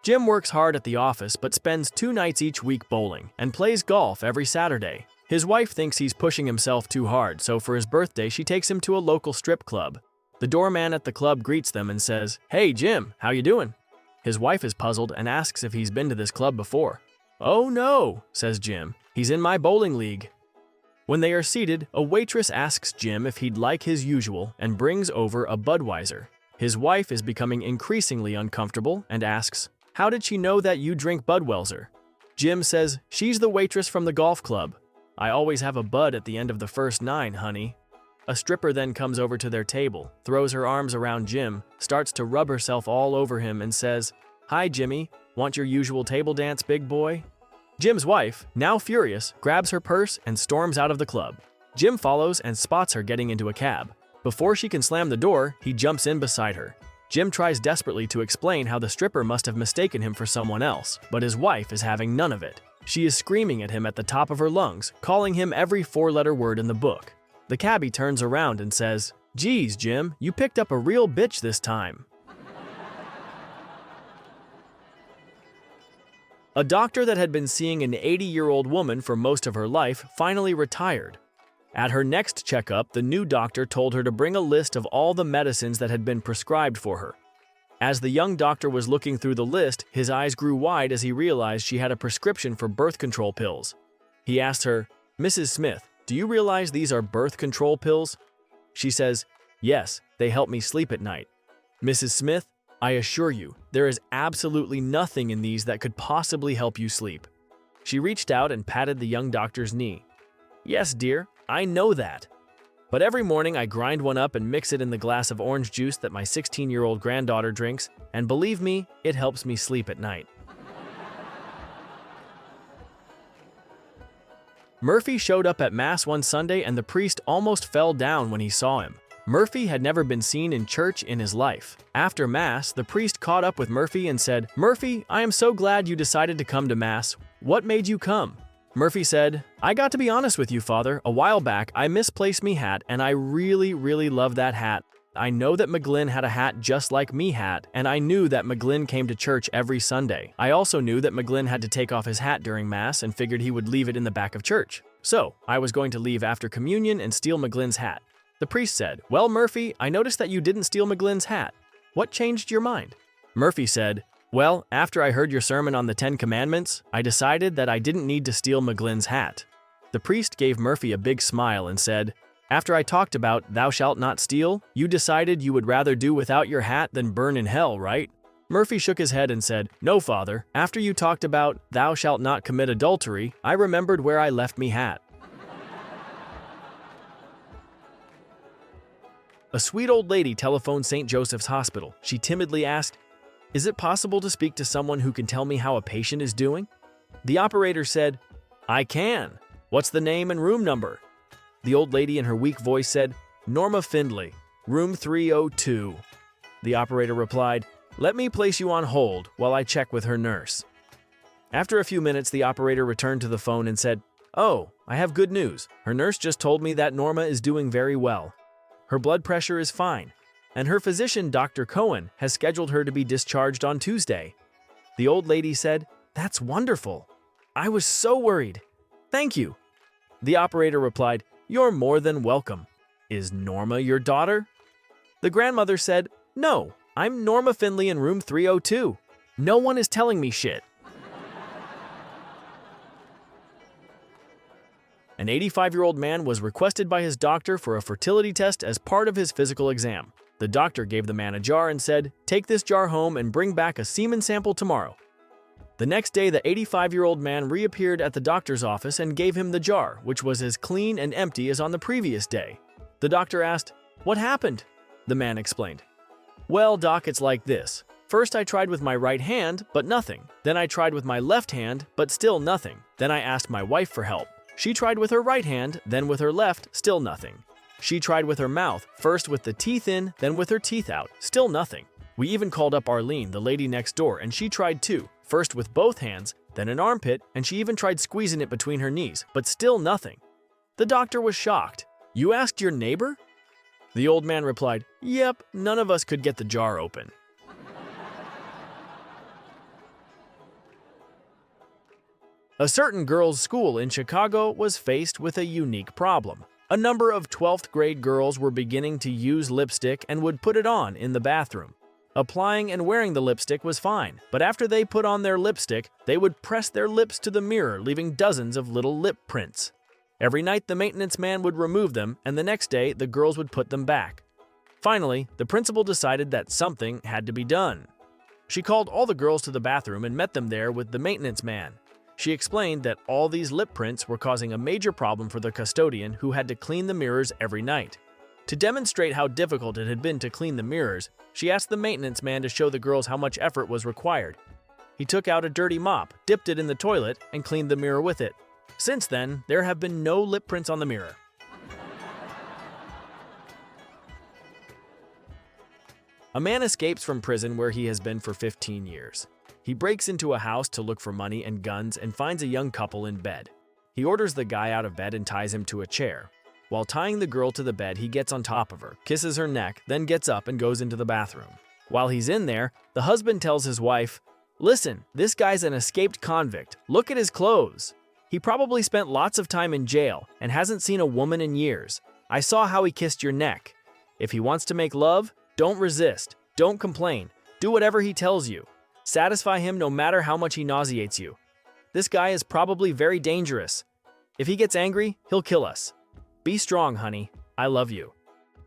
Jim works hard at the office but spends 2 nights each week bowling and plays golf every Saturday. His wife thinks he's pushing himself too hard, so for his birthday she takes him to a local strip club. The doorman at the club greets them and says, "Hey Jim, how you doing?" His wife is puzzled and asks if he's been to this club before. "Oh no," says Jim, "he's in my bowling league." When they are seated, a waitress asks Jim if he'd like his usual and brings over a Budweiser. His wife is becoming increasingly uncomfortable and asks, "How did she know that you drink Budweiser?" Jim says, "She's the waitress from the golf club. I always have a Bud at the end of the first 9, honey." A stripper then comes over to their table, throws her arms around Jim, starts to rub herself all over him and says, "Hi Jimmy, want your usual table dance, big boy?" Jim's wife, now furious, grabs her purse and storms out of the club. Jim follows and spots her getting into a cab. Before she can slam the door, he jumps in beside her. Jim tries desperately to explain how the stripper must have mistaken him for someone else, but his wife is having none of it. She is screaming at him at the top of her lungs, calling him every 4-letter word in the book. The cabbie turns around and says, "Geez, Jim, you picked up a real bitch this time." A doctor that had been seeing an 80-year-old woman for most of her life finally retired. At her next checkup, the new doctor told her to bring a list of all the medicines that had been prescribed for her. As the young doctor was looking through the list, his eyes grew wide as he realized she had a prescription for birth control pills. He asked her, "Mrs. Smith, do you realize these are birth control pills?" She says, "Yes, they help me sleep at night." "Mrs. Smith, I assure you, there is absolutely nothing in these that could possibly help you sleep." She reached out and patted the young doctor's knee. "Yes, dear, I know that. But every morning I grind one up and mix it in the glass of orange juice that my 16-year-old granddaughter drinks, and believe me, it helps me sleep at night." Murphy showed up at Mass one Sunday and the priest almost fell down when he saw him. Murphy had never been seen in church in his life. After Mass, the priest caught up with Murphy and said, "Murphy, I am so glad you decided to come to Mass. What made you come?" Murphy said, "I got to be honest with you, Father. A while back, I misplaced me hat, and I really love that hat. I know that McGlynn had a hat just like me hat, and I knew that McGlynn came to church every Sunday. I also knew that McGlynn had to take off his hat during Mass and figured he would leave it in the back of church. So, I was going to leave after communion and steal McGlynn's hat." The priest said, "Well, Murphy, I noticed that you didn't steal McGlynn's hat. What changed your mind?" Murphy said, "Well, after I heard your sermon on the 10 Commandments, I decided that I didn't need to steal McGlynn's hat." The priest gave Murphy a big smile and said, "After I talked about 'thou shalt not steal,' you decided you would rather do without your hat than burn in hell, right?" Murphy shook his head and said, "No, Father. After you talked about 'thou shalt not commit adultery,' I remembered where I left me hat." A sweet old lady telephoned St. Joseph's Hospital. She timidly asked, "Is it possible to speak to someone who can tell me how a patient is doing?" The operator said, "I can. What's the name and room number?" The old lady in her weak voice said, "Norma Findlay, room 302. The operator replied, "Let me place you on hold while I check with her nurse." After a few minutes, the operator returned to the phone and said, "Oh, I have good news. Her nurse just told me that Norma is doing very well. Her blood pressure is fine, and her physician, Dr. Cohen, has scheduled her to be discharged on Tuesday." The old lady said, "That's wonderful. I was so worried. Thank you." The operator replied, "You're more than welcome. Is Norma your daughter?" The grandmother said, "No, I'm Norma Findlay in room 302. No one is telling me shit." An 85-year-old man was requested by his doctor for a fertility test as part of his physical exam. The doctor gave the man a jar and said, "Take this jar home and bring back a semen sample tomorrow." The next day, the 85-year-old man reappeared at the doctor's office and gave him the jar, which was as clean and empty as on the previous day. The doctor asked, "What happened?" The man explained, "Well, doc, it's like this. First I tried with my right hand, but nothing. Then I tried with my left hand, but still nothing. Then I asked my wife for help. She tried with her right hand, then with her left, still nothing. She tried with her mouth, first with the teeth in, then with her teeth out, still nothing. We even called up Arlene, the lady next door, and she tried too, first with both hands, then an armpit, and she even tried squeezing it between her knees, but still nothing." The doctor was shocked. "You asked your neighbor?" The old man replied, "Yep, none of us could get the jar open." A certain girls' school in Chicago was faced with a unique problem. A number of 12th grade girls were beginning to use lipstick and would put it on in the bathroom. Applying and wearing the lipstick was fine, but after they put on their lipstick, they would press their lips to the mirror, leaving dozens of little lip prints. Every night, the maintenance man would remove them, and the next day, the girls would put them back. Finally, the principal decided that something had to be done. She called all the girls to the bathroom and met them there with the maintenance man. She explained that all these lip prints were causing a major problem for the custodian, who had to clean the mirrors every night. To demonstrate how difficult it had been to clean the mirrors, she asked the maintenance man to show the girls how much effort was required. He took out a dirty mop, dipped it in the toilet, and cleaned the mirror with it. Since then, there have been no lip prints on the mirror. A man escapes from prison where he has been for 15 years. He breaks into a house to look for money and guns and finds a young couple in bed. He orders the guy out of bed and ties him to a chair. While tying the girl to the bed, he gets on top of her, kisses her neck, then gets up and goes into the bathroom. While he's in there, the husband tells his wife, "Listen, this guy's an escaped convict. Look at his clothes. He probably spent lots of time in jail and hasn't seen a woman in years. I saw how he kissed your neck. If he wants to make love, don't resist. Don't complain. Do whatever he tells you. Satisfy him no matter how much he nauseates you. This guy is probably very dangerous. If he gets angry, he'll kill us. Be strong, honey. I love you."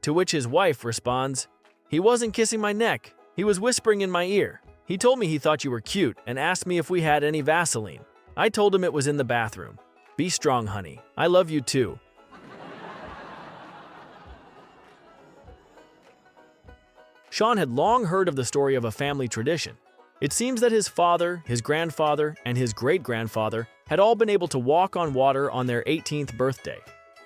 To which his wife responds, "He wasn't kissing my neck. He was whispering in my ear. He told me he thought you were cute and asked me if we had any Vaseline. I told him it was in the bathroom. Be strong, honey. I love you too." Sean had long heard of the story of a family tradition. It seems that his father, his grandfather, and his great-grandfather had all been able to walk on water on their 18th birthday.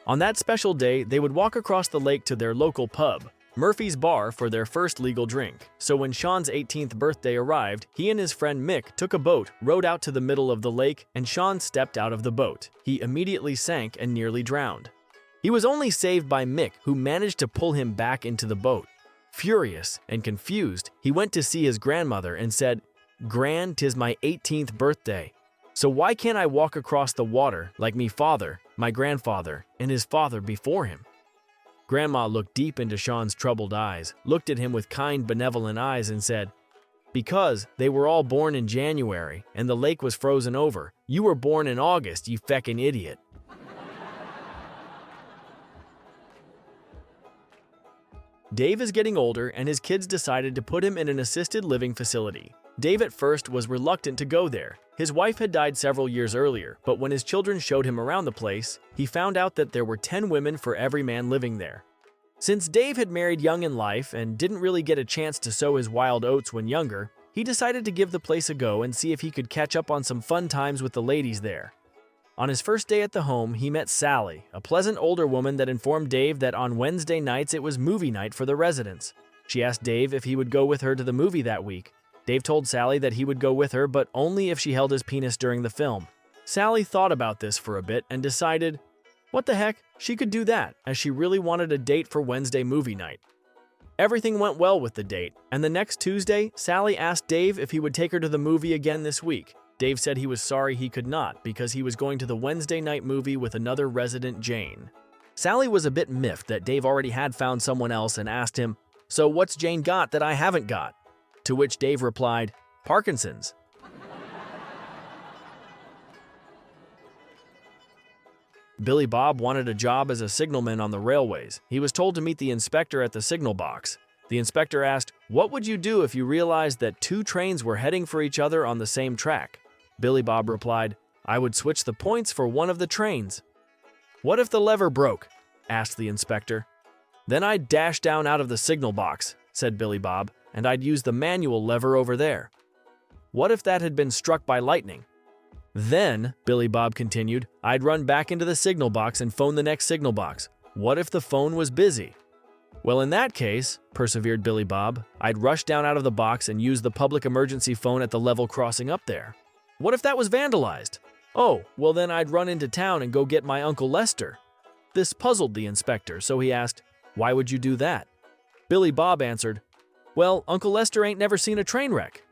On that special day, they would walk across the lake to their local pub, Murphy's Bar, for their first legal drink. So when Sean's 18th birthday arrived, he and his friend Mick took a boat, rowed out to the middle of the lake, and Sean stepped out of the boat. He immediately sank and nearly drowned. He was only saved by Mick, who managed to pull him back into the boat. Furious and confused, he went to see his grandmother and said, "Gran, 'tis my 18th birthday. So why can't I walk across the water like me father, my grandfather, and his father before him?" Grandma looked deep into Sean's troubled eyes, looked at him with kind, benevolent eyes, and said, "Because they were all born in January and the lake was frozen over. You were born in August, you feckin' idiot." Dave is getting older, and his kids decided to put him in an assisted living facility. Dave at first was reluctant to go there. His wife had died several years earlier, but when his children showed him around the place, he found out that there were 10 women for every man living there. Since Dave had married young in life and didn't really get a chance to sow his wild oats when younger, he decided to give the place a go and see if he could catch up on some fun times with the ladies there. On his first day at the home, he met Sally, a pleasant older woman that informed Dave that on Wednesday nights it was movie night for the residents. She asked Dave if he would go with her to the movie that week. Dave told Sally that he would go with her, but only if she held his penis during the film. Sally thought about this for a bit and decided, what the heck, she could do that, as she really wanted a date for Wednesday movie night. Everything went well with the date, and the next Tuesday, Sally asked Dave if he would take her to the movie again this week. Dave said he was sorry he could not, because he was going to the Wednesday night movie with another resident, Jane. Sally was a bit miffed that Dave already had found someone else and asked him, "So what's Jane got that I haven't got?" To which Dave replied, "Parkinson's." Billy Bob wanted a job as a signalman on the railways. He was told to meet the inspector at the signal box. The inspector asked, "What would you do if you realized that 2 trains were heading for each other on the same track?" Billy Bob replied, "I would switch the points for one of the trains." "What if the lever broke?" asked the inspector. "Then I'd dash down out of the signal box," said Billy Bob, "and I'd use the manual lever over there." "What if that had been struck by lightning?" "Then," Billy Bob continued, "I'd run back into the signal box and phone the next signal box. What if the phone was busy?" "Well, in that case," persevered Billy Bob, "I'd rush down out of the box and use the public emergency phone at the level crossing up there." "What if that was vandalized?" "Oh, well then I'd run into town and go get my Uncle Lester." This puzzled the inspector, so he asked, "Why would you do that?" Billy Bob answered, "Well, Uncle Lester ain't never seen a train wreck."